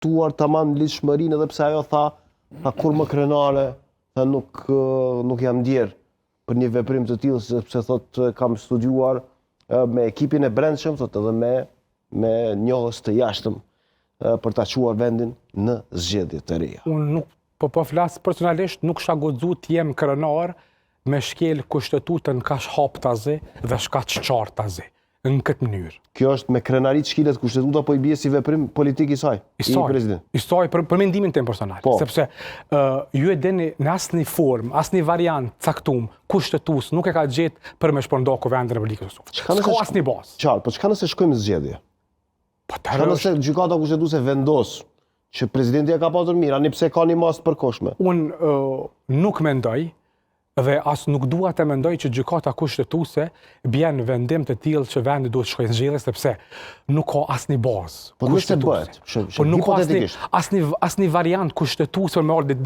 respektuar tamam lidhshmërinë edhe pse ajo tha kur më krenare, tha nuk jam ndjer për një veprim të tillë sepse thotë kam studiuar me ekipin e brendshëm, thotë edhe me njohës të jashtëm për ta çuar vendin në zgjedhje të reja. Unë nuk po flas personalisht, nuk kisha guxu të jem krenar me shkel kushtetutën kaq haptazi dhe kaq qartazi në këtë mënyrë. Kjo është me krenarit shkilet kushtetuta, po i bie si veprim politik i saj, i president. I saj për mendimin tim personal, sepse ju e dini në asnjë formë, asnjë variant caktuar kushtetues nuk e ka gjetë për me shpërndarë Kuvendin e Republikës së Kosovës. Ka asnjë bazë. Qartë, po çka nëse shkojmë në zgjedhje? Çka nëse gjykata kushtetuese vendos që presidenti e ka pasur mirë, ani pse ka një masë të përkohshme? Unë nuk mendoj dhe as nuk dua të mendoj që gjykata kushtetuese bjen në vendim të tillë që vendi duhet të shkojë në zgjedhje sepse nuk ka asnjë bazë. Po nëse bëhet, po nuk ka asnjë variant kushtetues për me ardhur